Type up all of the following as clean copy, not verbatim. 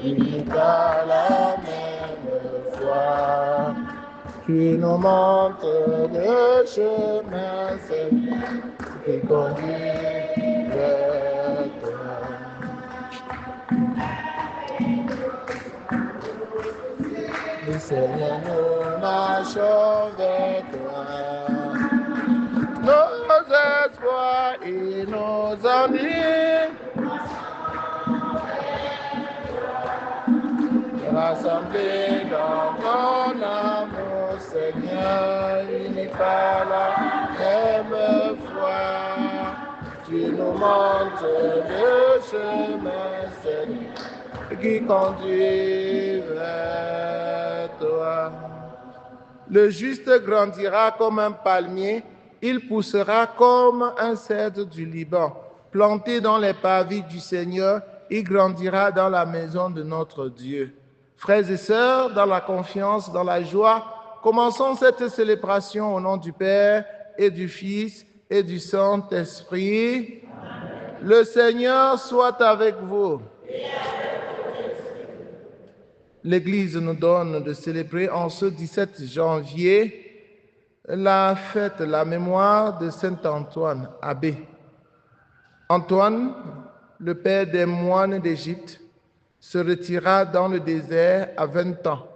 unique à la même foi. Tu nous montres le chemin, Seigneur, qui conduit vers toi. Le Seigneur, nous marchons vers toi. Nos espoirs et nos ennuis rassemblés dans ton amour, Seigneur, unis par la même foi. Tu nous montres le chemin, Seigneur, qui conduit vers toi. Le juste grandira comme un palmier, il poussera comme un cèdre du Liban. Planté dans les parvis du Seigneur, il grandira dans la maison de notre Dieu. Frères et sœurs, dans la confiance, dans la joie, commençons cette célébration au nom du Père et du Fils et du Saint-Esprit. Le Seigneur soit avec vous. L'Église nous donne de célébrer en ce 17 janvier la fête, la mémoire de Saint Antoine, abbé. Antoine, le père des moines d'Égypte, se retira dans le désert à 20 ans.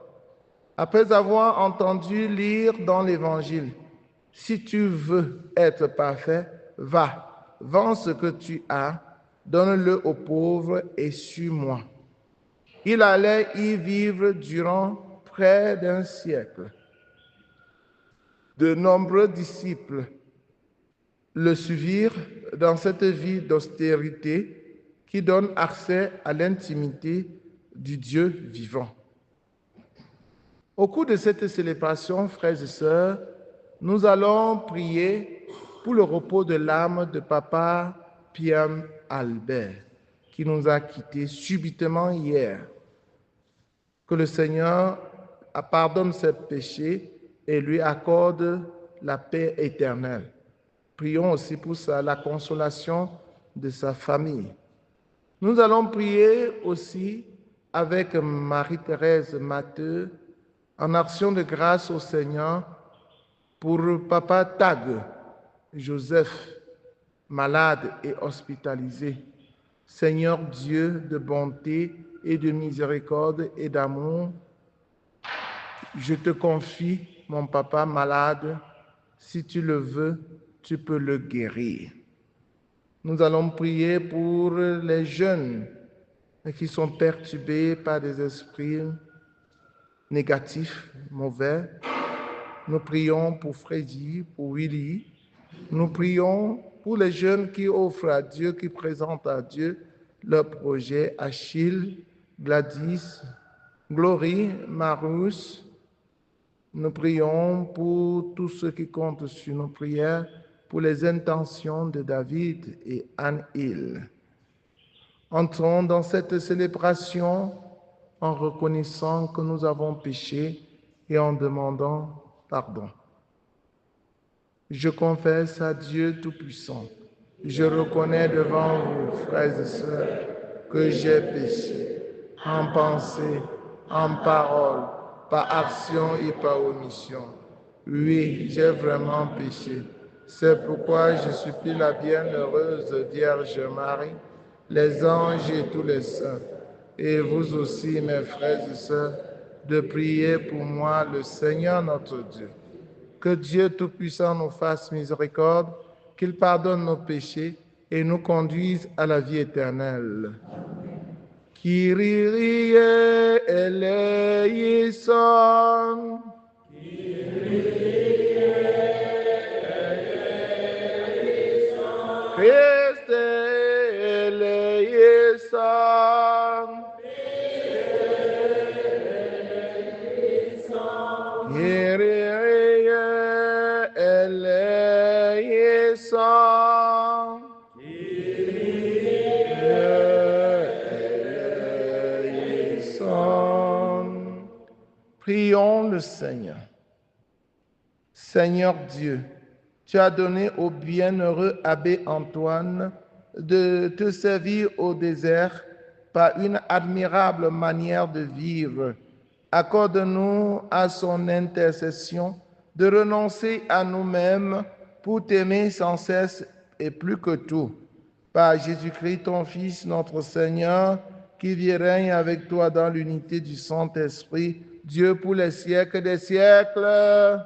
Après avoir entendu lire dans l'Évangile, « Si tu veux être parfait, va, vends ce que tu as, donne-le aux pauvres et suis-moi. » Il allait y vivre durant près d'un siècle. De nombreux disciples le suivirent dans cette vie d'austérité qui donne accès à l'intimité du Dieu vivant. Au cours de cette célébration, frères et sœurs, nous allons prier pour le repos de l'âme de Papa Pierre Albert, qui nous a quittés subitement hier. Que le Seigneur pardonne ses péchés et lui accorde la paix éternelle. Prions aussi pour la consolation de sa famille. Nous allons prier aussi avec Marie-Thérèse Matteux en action de grâce au Seigneur pour Papa Tag Joseph, malade et hospitalisé. Seigneur Dieu de bonté et de miséricorde et d'amour, je te confie mon papa malade. Si tu le veux, tu peux le guérir. Nous allons prier pour les jeunes qui sont perturbés par des esprits négatifs, mauvais. Nous prions pour Freddy, pour Willy. Nous prions pour les jeunes qui offrent à Dieu, qui présentent à Dieu leur projet, Achille, Gladys, Glory, Marus. Nous prions pour tous ceux qui comptent sur nos prières, pour les intentions de David et Anne-Hill. Entrons dans cette célébration en reconnaissant que nous avons péché et en demandant pardon. Je confesse à Dieu Tout-Puissant, je reconnais devant vous, frères et sœurs, que j'ai péché en pensée, en parole, par action et par omission. Oui, j'ai vraiment péché. C'est pourquoi je supplie la bienheureuse Vierge Marie, les anges et tous les saints, et vous aussi, mes frères et sœurs, de prier pour moi le Seigneur notre Dieu. Que Dieu Tout-Puissant nous fasse miséricorde, qu'il pardonne nos péchés et nous conduise à la vie éternelle. Kyrie eleison. Christe eleison. Kyrie eleison. Prions le Seigneur. Seigneur Dieu, tu as donné au bienheureux abbé Antoine de te servir au désert par une admirable manière de vivre. Accorde-nous à son intercession de renoncer à nous-mêmes pour t'aimer sans cesse et plus que tout. Par Jésus-Christ, ton Fils, notre Seigneur, qui vit et règne avec toi dans l'unité du Saint-Esprit, Dieu pour les siècles des siècles.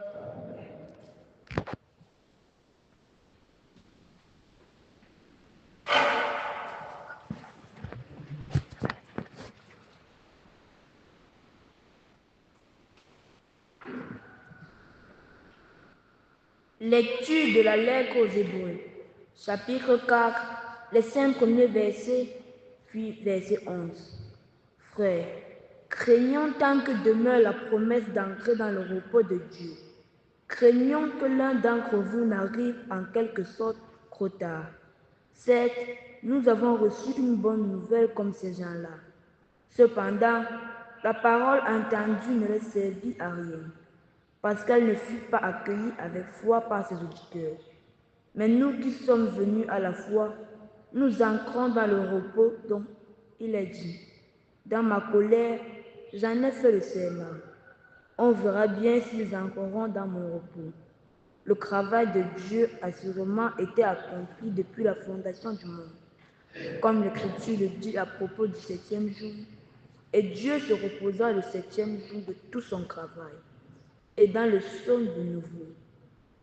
Lecture de la lettre aux Hébreux, chapitre 4, les 5 premiers versets, puis verset 11. Frères, craignons tant que demeure la promesse d'entrer dans le repos de Dieu. Craignons que l'un d'entre vous n'arrive en quelque sorte trop tard. Certes, nous avons reçu une bonne nouvelle comme ces gens-là. Cependant, la parole entendue ne leur servit à rien, parce qu'elle ne fut pas accueillie avec foi par ses auditeurs. Mais nous qui sommes venus à la foi, nous entrons dans le repos dont il est dit. Dans ma colère, j'en ai fait le serment. On verra bien s'ils entreront dans mon repos. Le travail de Dieu a sûrement été accompli depuis la fondation du monde. Comme l'Écriture le dit à propos du 7e jour, et Dieu se reposa le 7e jour de tout son travail. Et dans le psaume de nouveau,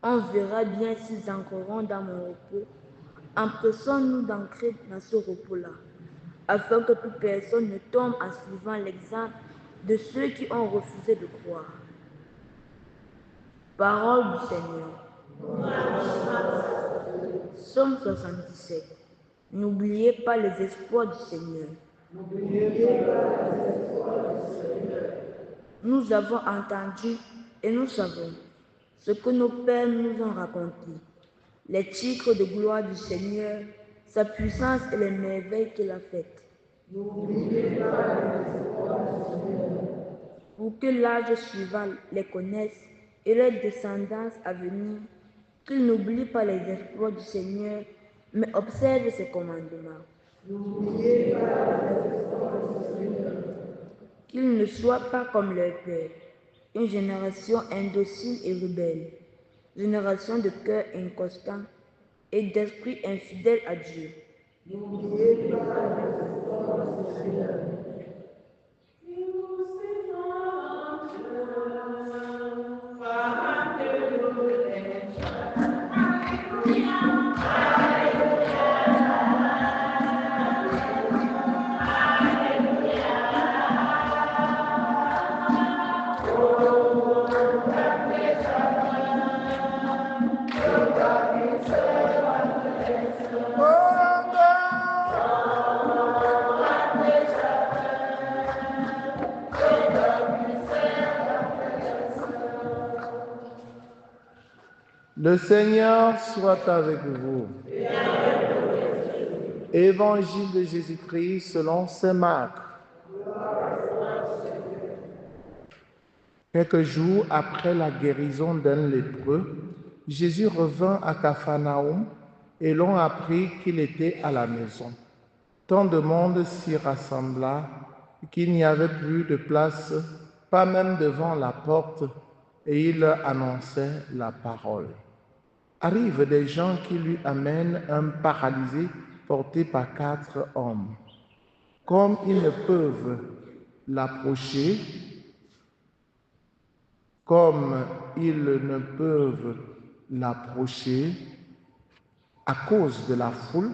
on verra bien s'ils entreront dans mon repos. Empressons-nous d'entrer dans ce repos-là, afin que toute personne ne tombe en suivant l'exemple de ceux qui ont refusé de croire. Parole du Seigneur. Psaume 77. N'oubliez pas les espoirs du Seigneur. Nous avons entendu et nous savons ce que nos pères nous ont raconté, les titres de gloire du Seigneur, sa puissance et les merveilles qu'il a faites. Pour que l'âge suivant les connaisse et leur descendance à venir, qu'ils n'oublient pas les exploits du Seigneur, mais observent ses commandements. Qu'ils ne soient pas comme leur père, une génération indocile et rebelle, génération de cœur inconstant et d'esprit infidèle à Dieu. Le Seigneur soit avec vous. Évangile de Jésus-Christ selon saint Marc. Quelques jours après la guérison d'un lépreux, Jésus revint à Capharnaüm et l'on apprit qu'il était à la maison. Tant de monde s'y rassembla qu'il n'y avait plus de place, pas même devant la porte, et il leur annonçait la parole. Arrivent des gens qui lui amènent un paralysé porté par 4 hommes. Comme ils ne peuvent l'approcher, à cause de la foule,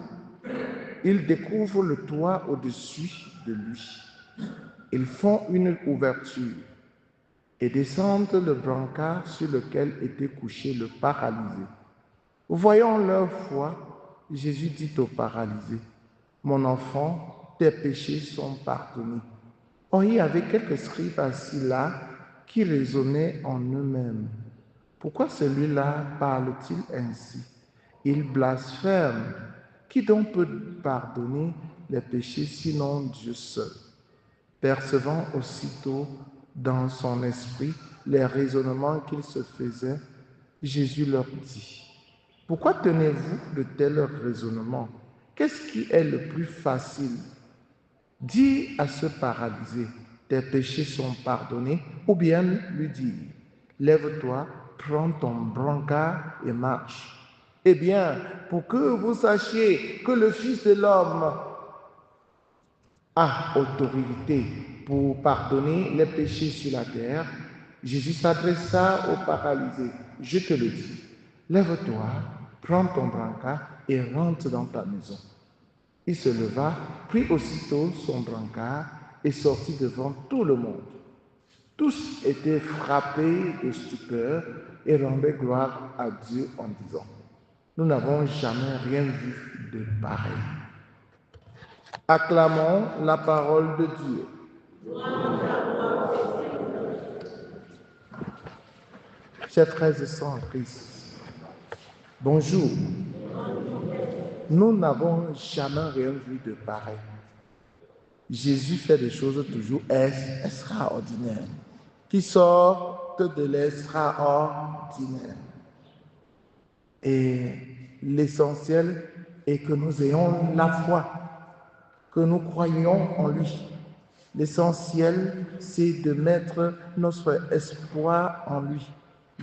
ils découvrent le toit au-dessus de lui. Ils font une ouverture et descendent le brancard sur lequel était couché le paralysé. Voyant leur foi, Jésus dit au paralysé, « Mon enfant, tes péchés sont pardonnés. » Or, il y avait quelques scribes assis là qui raisonnaient en eux-mêmes. Pourquoi celui-là parle-t-il ainsi? Il blasphème. Qui donc peut pardonner les péchés sinon Dieu seul? Percevant aussitôt dans son esprit les raisonnements qu'il se faisait, Jésus leur dit, « Pourquoi tenez-vous de tels raisonnements? Qu'est-ce qui est le plus facile? dis à ce paralysé, tes péchés sont pardonnés, ou bien lui dis, lève-toi, prends ton brancard et marche. Eh bien, pour que vous sachiez que le Fils de l'homme a autorité pour pardonner les péchés sur la terre, Jésus s'adressa au paralysé. Je te le dis, lève-toi, prends ton brancard et rentre dans ta maison. Il se leva, prit aussitôt son brancard et sortit devant tout le monde. Tous étaient frappés de stupeur et rendaient gloire à Dieu en disant, nous n'avons jamais rien vu de pareil. Acclamons la parole de Dieu. Chers frères et sœurs en Christ, bonjour. Nous n'avons jamais rien vu de pareil. Jésus fait des choses toujours extraordinaires, qui sortent de l'extraordinaire. Et l'essentiel est que nous ayons la foi, que nous croyions en lui. L'essentiel, c'est de mettre notre espoir en lui.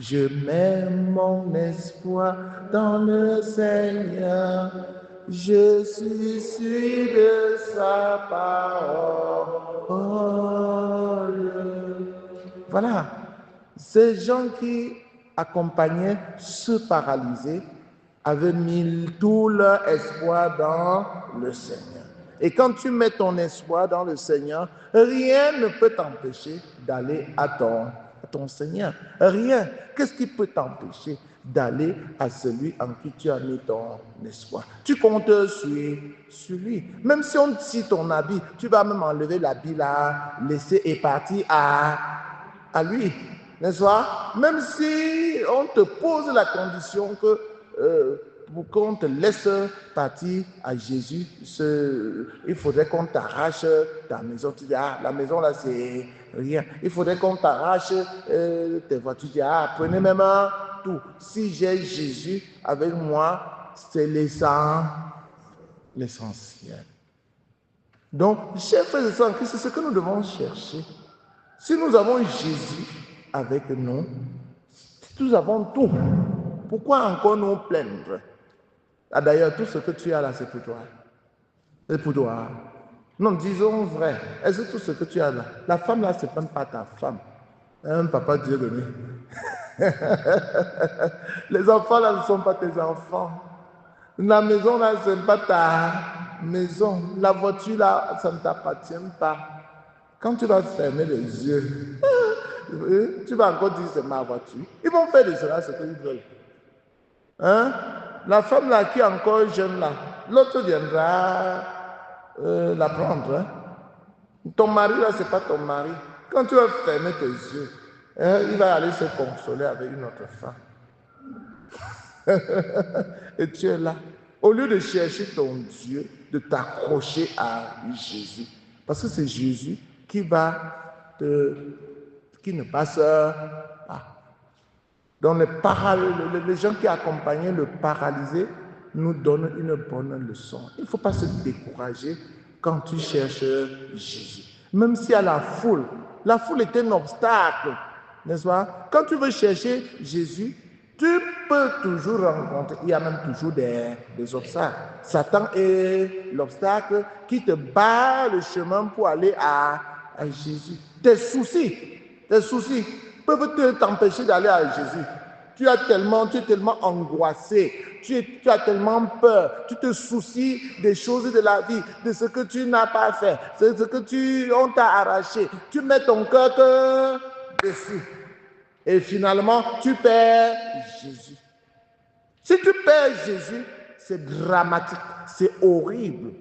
Je mets mon espoir dans le Seigneur. Je suis sûr de sa parole. Voilà. Ces gens qui accompagnaient ce paralysé avaient mis tout leur espoir dans le Seigneur. Et quand tu mets ton espoir dans le Seigneur, rien ne peut t'empêcher d'aller à ton Seigneur. Rien. Qu'est-ce qui peut t'empêcher d'aller à celui en qui tu as mis ton espoir? Tu comptes sur lui. Même si on tire ton habit, tu vas même enlever l'habit là, laisser et partir à lui. N'est-ce pas? Même si on te pose la condition que pour qu'on te laisse partir à Jésus, il faudrait qu'on t'arrache ta maison. Tu dis, ah, la maison là, c'est rien. Il faudrait qu'on t'arrache tes voitures. Tu dis, ah, prenez même tout. Si j'ai Jésus avec moi, c'est l'essentiel. Donc, chers frères et sœurs en Christ, c'est ce que nous devons chercher. Si nous avons Jésus avec nous, nous avons tout. Pourquoi encore nous plaindre? Ah, d'ailleurs, tout ce que tu as là, c'est pour toi. C'est pour toi. Non, disons vrai. Est-ce que tout ce que tu as là, la femme là, c'est même pas ta femme. Hein, papa Dieu donné. Les enfants là ne sont pas tes enfants. La maison là, ce n'est pas ta maison. La voiture là, ça ne t'appartient pas. Quand tu vas fermer les yeux, tu vas encore dire c'est ma voiture. Ils vont faire de cela ce qu'ils veulent. Hein? La femme là qui est encore jeune là, l'autre viendra la prendre. Hein? Ton mari là, c'est pas ton mari. Quand tu vas fermer tes yeux, hein, il va aller se consoler avec une autre femme. Et tu es là. Au lieu de chercher ton Dieu, de t'accrocher à Jésus. Parce que c'est Jésus qui ne passe pas. Donc les gens qui accompagnaient le paralysé nous donnent une bonne leçon. Il ne faut pas se décourager quand tu cherches Jésus. Même s'il y a la foule est un obstacle, n'est-ce pas? Quand tu veux chercher Jésus, tu peux toujours rencontrer, il y a même toujours des obstacles. Satan est l'obstacle qui te barre le chemin pour aller à Jésus. Tes soucis peuvent t'empêcher d'aller à Jésus. Tu es tellement angoissé, tu as tellement peur, tu te soucies des choses de la vie, de ce que tu n'as pas fait, de ce que on t'a arraché. Tu mets ton cœur dessus. Et finalement, tu perds Jésus. Si tu perds Jésus, c'est dramatique, c'est horrible.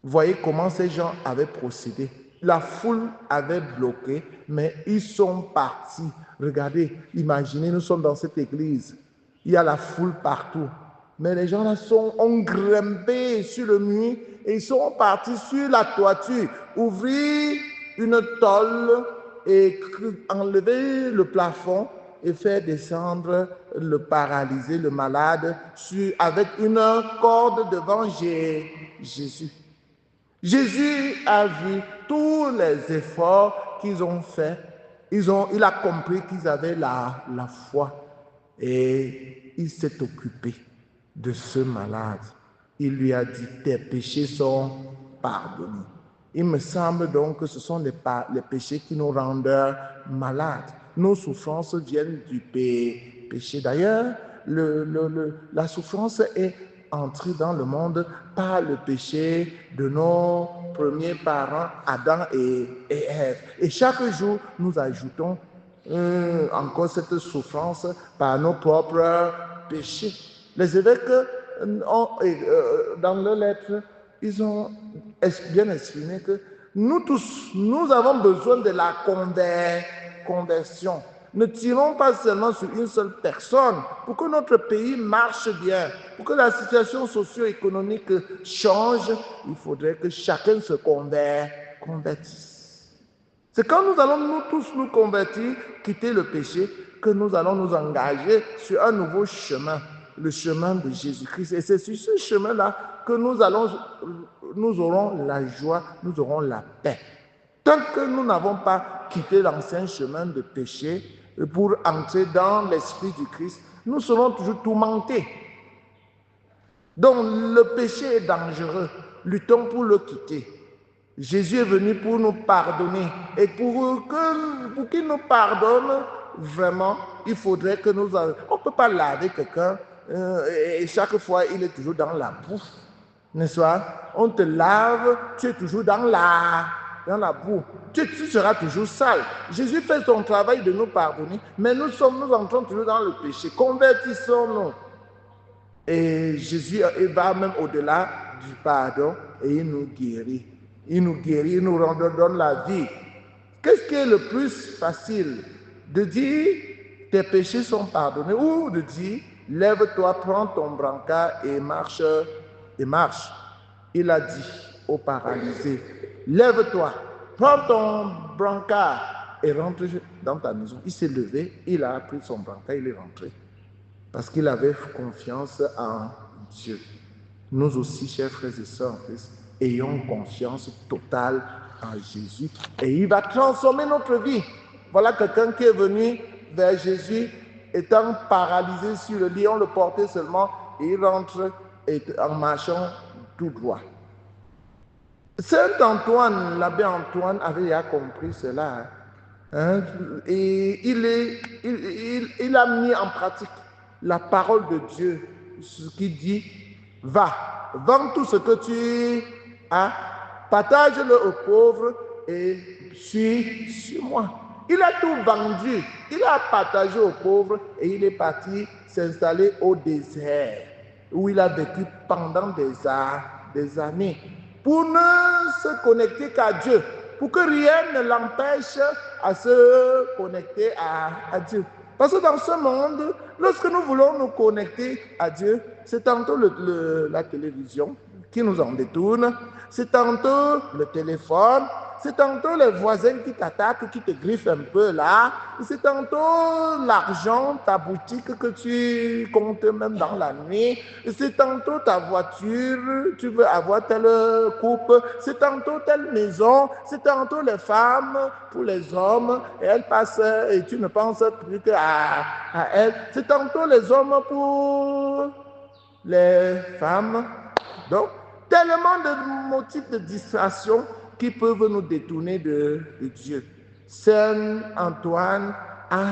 Voyez comment ces gens avaient procédé. La foule avait bloqué, mais ils sont partis. Regardez, imaginez, nous sommes dans cette église. Il y a la foule partout. Mais les gens là ont grimpé sur le mur et ils sont partis sur la toiture, ouvrir une tôle et enlever le plafond et faire descendre le paralysé, le malade, avec une corde devant Jésus. Jésus a vu tous les efforts qu'ils ont faits. Il a compris qu'ils avaient la foi et il s'est occupé de ce malade. Il lui a dit, tes péchés sont pardonnés. Il me semble donc que ce sont les péchés qui nous rendent malades. Nos souffrances viennent du péché. D'ailleurs, la souffrance est entrée dans le monde par le péché de nos premiers parents, Adam et Ève. Et chaque jour, nous ajoutons encore cette souffrance par nos propres péchés. Les évêques, dans leur lettre, ils ont bien exprimé que nous tous, nous avons besoin de la conversion. Ne tirons pas seulement sur une seule personne pour que notre pays marche bien, pour que la situation socio-économique change. Il faudrait que chacun se convertisse. C'est quand nous allons nous tous nous convertir, quitter le péché, que nous allons nous engager sur un nouveau chemin, le chemin de Jésus-Christ. Et c'est sur ce chemin-là que nous aurons la joie, nous aurons la paix. Tant que nous n'avons pas quitté l'ancien chemin de péché pour entrer dans l'esprit du Christ, nous serons toujours tourmentés. Donc le péché est dangereux. Luttons pour le quitter. Jésus est venu pour nous pardonner. Et pour qu'il nous pardonne, vraiment, il faudrait que nous... On ne peut pas laver quelqu'un et chaque fois, il est toujours dans la boue. N'est-ce pas? On te lave, tu es toujours dans la boue. Tu seras toujours sale. Jésus fait son travail de nous pardonner, mais nous entrons toujours dans le péché. Convertissons-nous. Et Jésus va même au-delà du pardon et il nous guérit. Il nous guérit, il nous donne la vie. Qu'est-ce qui est le plus facile? De dire tes péchés sont pardonnés ou de dire lève-toi, prends ton brancard et marche. Il a dit au paralysé, lève-toi, prends ton brancard et rentre dans ta maison. Il s'est levé, il a pris son brancard, il est rentré. Parce qu'il avait confiance en Dieu. Nous aussi, chers frères et sœurs en Christ, ayons confiance totale en Jésus et il va transformer notre vie. Voilà quelqu'un qui est venu vers Jésus étant paralysé sur le lit, on le portait seulement et il rentre en marchant tout droit. Saint Antoine, l'abbé Antoine avait déjà compris cela et il a mis en pratique la parole de Dieu, ce qui dit, va, vends tout ce que tu as, partage-le aux pauvres et suis moi. Il a tout vendu, il a partagé aux pauvres et il est parti s'installer au désert où il a vécu pendant des années pour ne se connecter qu'à Dieu, pour que rien ne l'empêche à se connecter à Dieu. Parce que dans ce monde, lorsque nous voulons nous connecter à Dieu, c'est tantôt la télévision qui nous en détourne, c'est tantôt le téléphone, c'est tantôt les voisins qui t'attaquent, qui te griffent un peu là, c'est tantôt l'argent, ta boutique que tu comptes même dans la nuit, c'est tantôt ta voiture, tu veux avoir telle coupe, c'est tantôt telle maison, c'est tantôt les femmes pour les hommes, et elles passent et tu ne penses plus qu'à elles, c'est tantôt les hommes pour les femmes. Donc, tellement de motifs de distraction qui peuvent nous détourner de Dieu. Saint Antoine a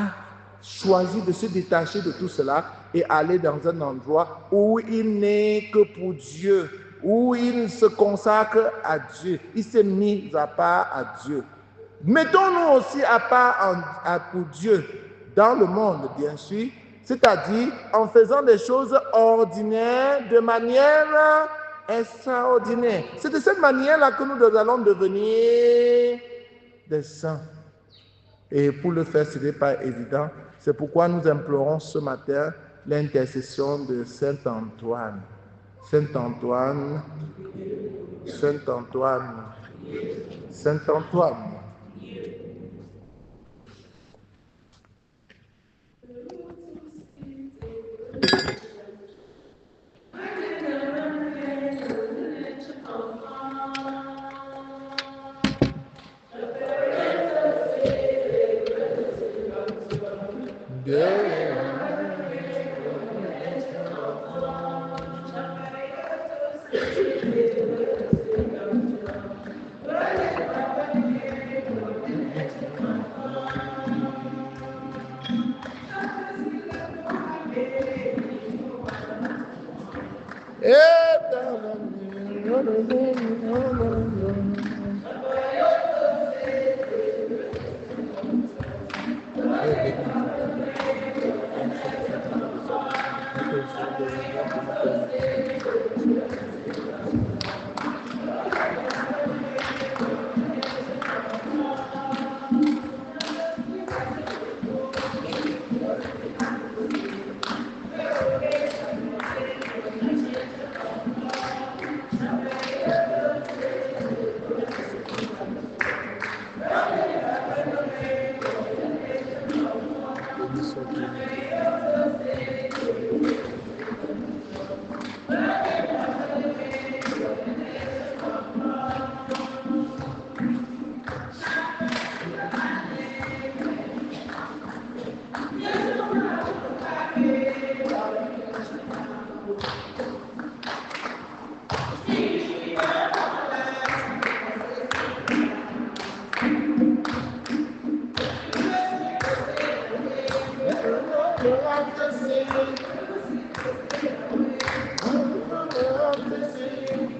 choisi de se détacher de tout cela et aller dans un endroit où il n'est que pour Dieu, où il se consacre à Dieu. Il s'est mis à part à Dieu. Mettons-nous aussi à part pour Dieu dans le monde, bien sûr, c'est-à-dire en faisant des choses ordinaires de manière extraordinaire. C'est de cette manière-là que nous allons devenir des saints. Et pour le faire, ce n'est pas évident. C'est pourquoi nous implorons ce matin l'intercession de Saint Antoine. Saint Antoine, Saint Antoine, Saint Antoine.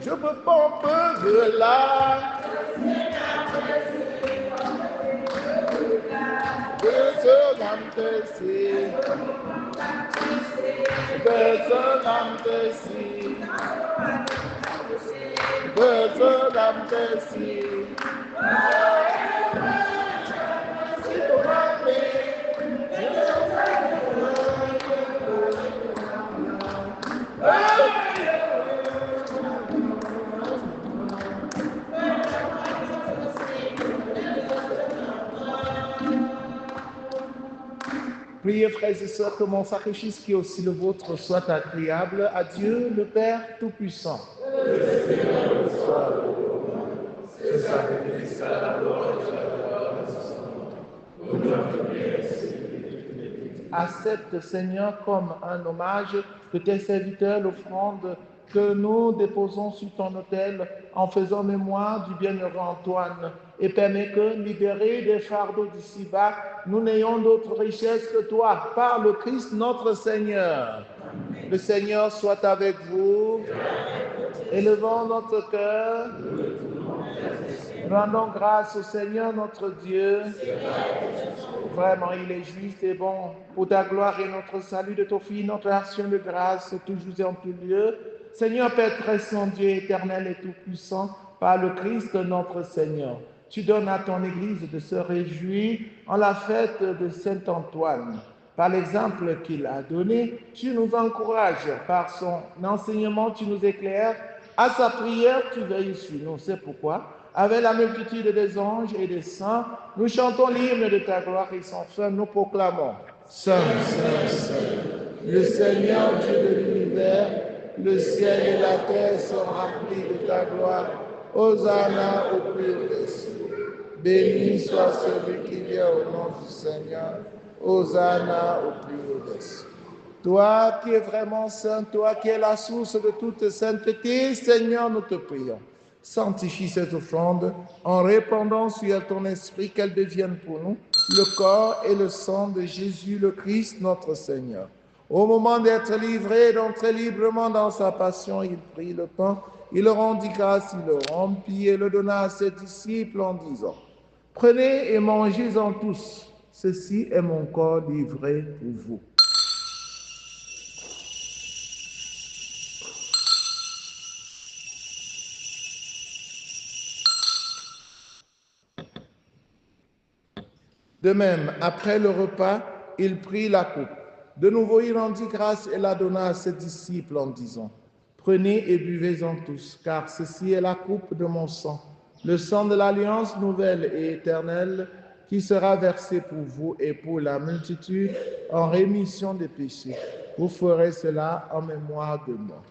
Je peux pomper de là. Priez, frères et sœurs, que mon sacrifice qui est aussi le vôtre soit agréable à Dieu, le Père Tout-Puissant. Accepte, Seigneur, comme un hommage de tes serviteurs l'offrande que nous déposons sur ton autel en faisant mémoire du bienheureux Antoine, et permets que, libérés des fardeaux d'ici-bas, nous n'ayons d'autre richesse que toi, par le Christ notre Seigneur. Le Seigneur soit avec vous. Élevons notre cœur. Rendons grâce au Seigneur notre Dieu. Vraiment, il est juste et bon pour ta gloire et notre salut de ton Fils, notre action de grâce, toujours et en tout lieu. Seigneur Père très saint, Dieu éternel et tout-puissant, par le Christ notre Seigneur. Tu donnes à ton Église de se réjouir en la fête de Saint Antoine. Par l'exemple qu'il a donné, tu nous encourages. Par son enseignement, tu nous éclaires. À sa prière, tu veilles sur nous. C'est pourquoi, avec la multitude des anges et des saints, nous chantons l'hymne de ta gloire et sans fin nous proclamons. Saint, Saint, Saint, le Seigneur Dieu de l'univers, le ciel et la terre sont remplis de ta gloire. Hosanna au plus haut des cieux. Béni soit celui qui vient au nom du Seigneur. Hosanna au plus haut des cieux. Toi qui es vraiment saint, toi qui es la source de toute sainteté, Seigneur, nous te prions. Sanctifie cette offrande en répandant sur elle ton esprit, qu'elle devienne pour nous le corps et le sang de Jésus le Christ, notre Seigneur. Au moment d'être livré, d'entrer librement dans sa passion, il prit le pain, il le rendit grâce, il le rompit et le donna à ses disciples en disant: Prenez et mangez-en tous, ceci est mon corps livré pour vous. De même, après le repas, il prit la coupe. De nouveau, il rendit grâce et la donna à ses disciples en disant: Prenez et buvez-en tous, car ceci est la coupe de mon sang, le sang de l'alliance nouvelle et éternelle, qui sera versé pour vous et pour la multitude en rémission des péchés. Vous ferez cela en mémoire de moi.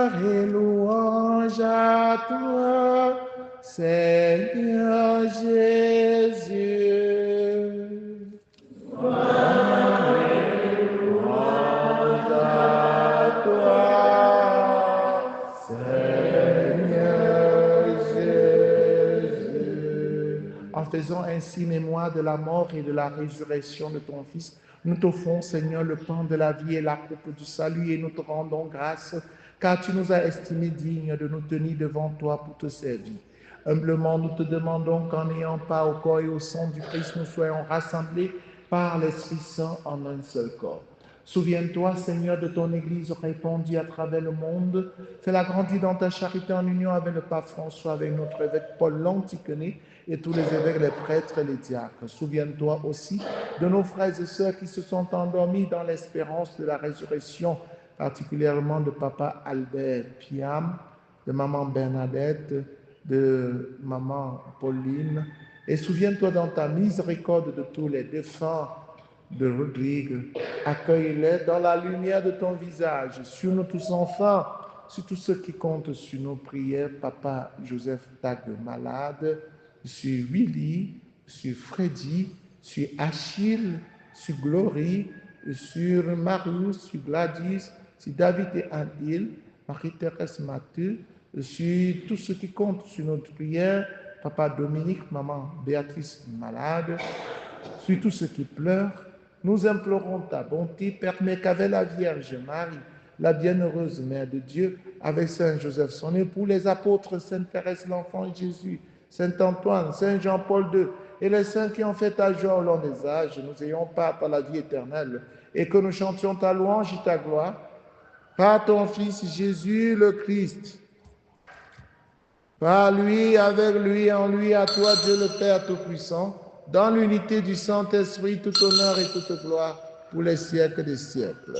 Gloire et louange à toi, Seigneur Jésus. Gloire et louange à toi, Seigneur Jésus. En faisant ainsi mémoire de la mort et de la résurrection de ton Fils, nous t'offrons, Seigneur, le pain de la vie et la coupe du salut, et nous te rendons grâce, car tu nous as estimés dignes de nous tenir devant toi pour te servir. Humblement, nous te demandons qu'en n'ayant pas au corps et au sang du Christ, nous soyons rassemblés par l'Esprit Saint en un seul corps. Souviens-toi, Seigneur, de ton Église répandue à travers le monde. Fais-la grandir dans ta charité en union avec le pape François, avec notre évêque Paul Lantiquené et tous les évêques, les prêtres et les diacres. Souviens-toi aussi de nos frères et sœurs qui se sont endormis dans l'espérance de la résurrection, particulièrement de papa Albert Piam, de maman Bernadette, de maman Pauline. Et souviens-toi dans ta miséricorde de tous les défunts de Rodrigue. Accueille-les dans la lumière de ton visage, sur nous tous enfants, sur tous ceux qui comptent sur nos prières. Papa Joseph Tag malade, sur Willy, sur Freddy, sur Achille, sur Glory, sur Marius, sur Gladys, sur David et Anne-Hill, Marie-Thérèse Mathieu, sur tous ceux qui comptent sur notre prière. Papa Dominique, maman Béatrice malade, sur tous ceux qui pleurent. Nous implorons ta bonté, permets qu'avec la Vierge Marie, la bienheureuse Mère de Dieu, avec Saint Joseph son époux, les apôtres, Sainte Thérèse l'Enfant Jésus, Saint Antoine, Saint Jean-Paul II, et les saints qui ont fait ta joie au long des âges, nous ayons part à la vie éternelle, et que nous chantions ta louange et ta gloire, par ton Fils Jésus le Christ. Par lui, avec lui, en lui, à toi, Dieu le Père Tout-Puissant, dans l'unité du Saint-Esprit, tout honneur et toute gloire pour les siècles des siècles.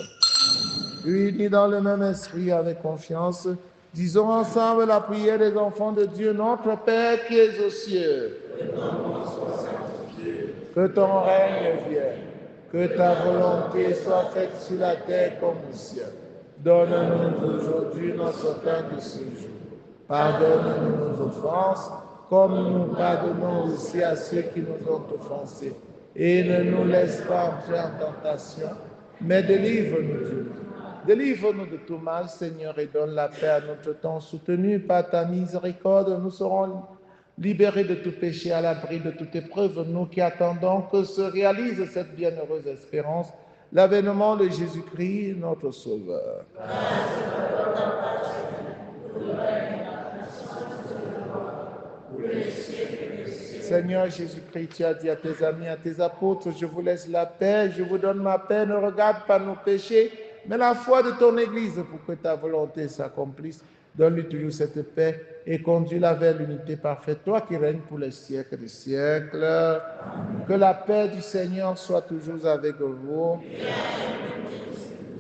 Unis dans le même esprit avec confiance, disons ensemble la prière des enfants de Dieu, notre Père qui es aux cieux. Que ton règne vienne, que ta volonté soit faite sur la terre comme au ciel. Donne-nous aujourd'hui notre pain de ce jour. Pardonne-nous nos offenses, comme nous pardonnons aussi à ceux qui nous ont offensés. Et ne nous laisse pas entrer en tentation, mais délivre-nous du mal. Délivre-nous de tout mal, Seigneur, et donne la paix à notre temps. Soutenus par ta miséricorde, nous serons libérés de tout péché, à l'abri de toute épreuve, nous qui attendons que se réalise cette bienheureuse espérance, l'avènement de Jésus-Christ, notre Sauveur. Seigneur Jésus-Christ, tu as dit à tes amis, à tes apôtres, je vous laisse la paix, je vous donne ma paix, ne regarde pas nos péchés, mais la foi de ton Église pour que ta volonté s'accomplisse. Donne-lui toujours cette paix et conduis-la vers l'unité parfaite, toi qui règnes pour les siècles des siècles. Que la paix du Seigneur soit toujours avec vous.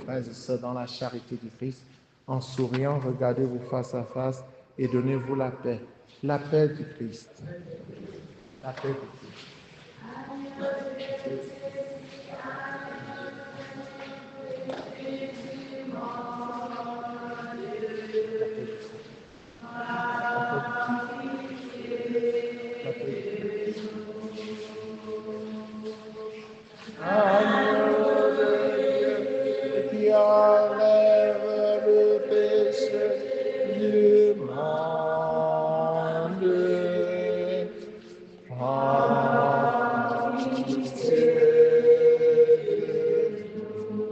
Frères et sœurs, dans la charité du Christ, en souriant, regardez-vous face à face et donnez-vous la paix. La paix du Christ. La paix du Christ. Agneau de Dieu qui enlève le péché du monde. Prends pitié de nous.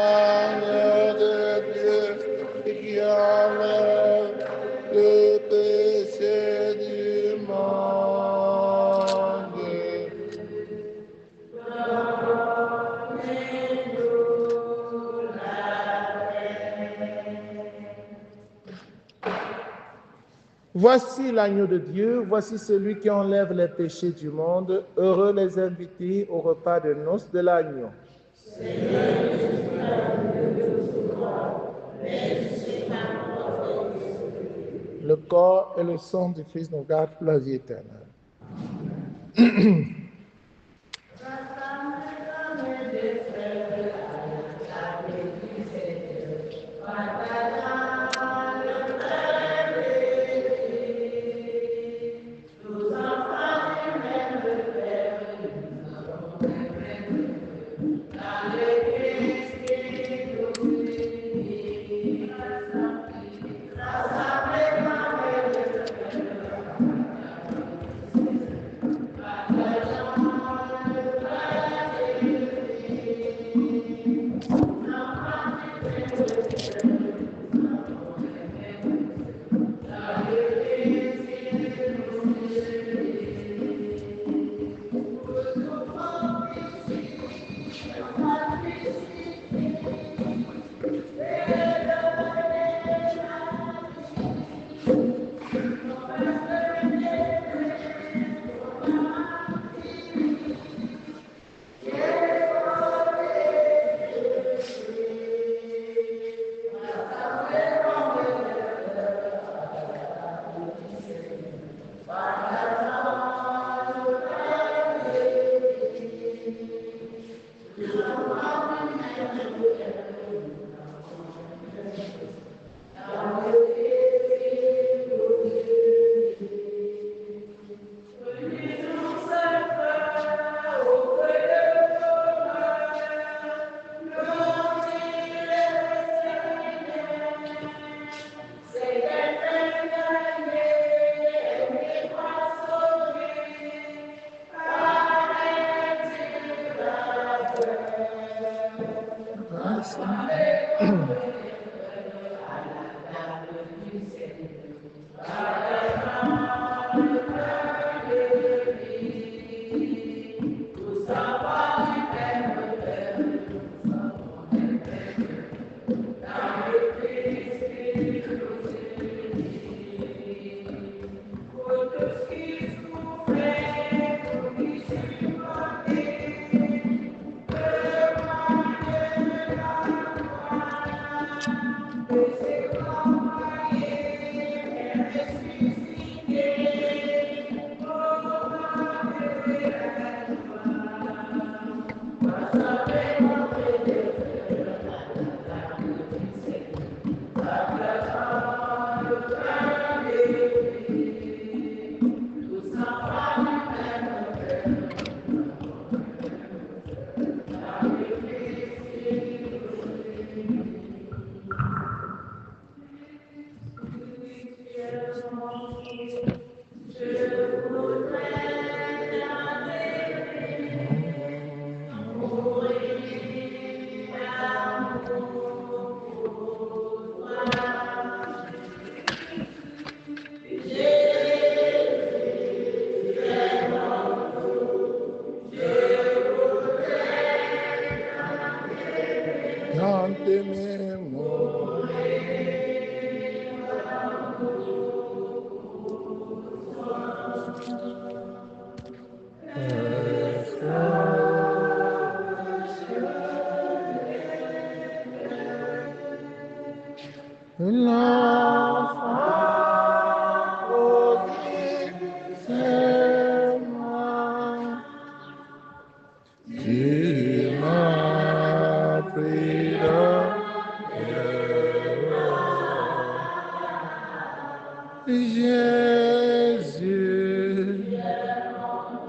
Agneau de Dieu qui enlève le péché du monde. Voici l'agneau de Dieu, voici celui qui enlève les péchés du monde. Heureux les invités au repas de noces de l'agneau. Le corps et le sang du Christ nous gardent pour la vie éternelle.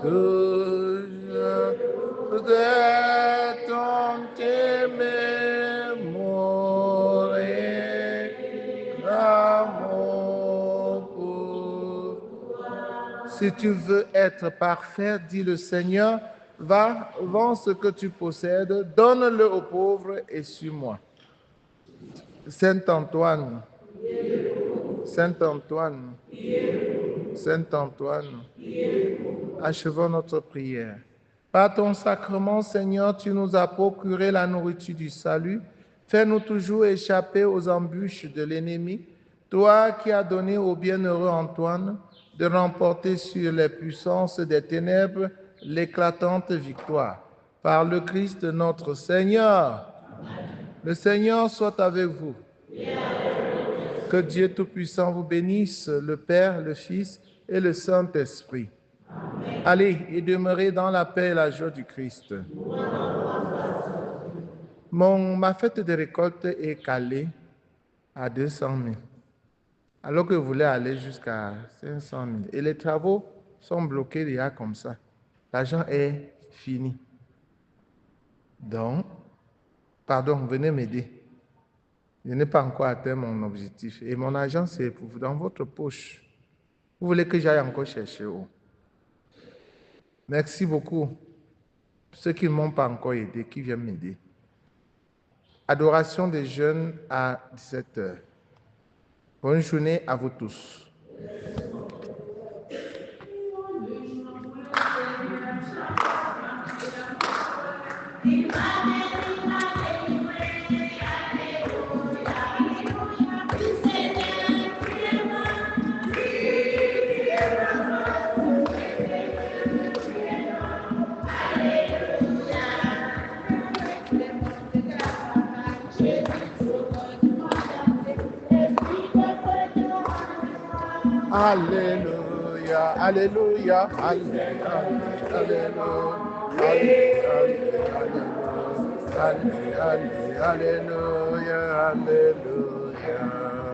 toujours de ton mémoire, d'amour pour. Si tu veux être parfait, dit le Seigneur, va, vends ce que tu possèdes, donne-le aux pauvres et suis-moi. Saint Antoine, Saint Antoine, Saint Antoine, achevons notre prière. Par ton sacrement, Seigneur, tu nous as procuré la nourriture du salut. Fais-nous toujours échapper aux embûches de l'ennemi. Toi qui as donné au bienheureux Antoine de remporter sur les puissances des ténèbres l'éclatante victoire. Par le Christ notre Seigneur. Le Seigneur soit avec vous. Que Dieu Tout-Puissant vous bénisse, le Père, le Fils et le Saint-Esprit. Allez et demeurez dans la paix et la joie du Christ. Ma fête de récolte est calée à 200 000, alors que je voulais aller jusqu'à 500 000. Et les travaux sont bloqués déjà comme ça. L'argent est fini. Donc, pardon, venez m'aider. Je n'ai pas encore atteint mon objectif. Et mon argent, c'est pour vous, dans votre poche. Vous voulez que j'aille encore chercher où? Merci beaucoup. Ceux qui ne m'ont pas encore aidé, qui viennent m'aider. Adoration des jeunes à 17h. Bonne journée à vous tous. Alléluia, Alléluia, Alléluia, Alléluia, Alléluia, Alléluia.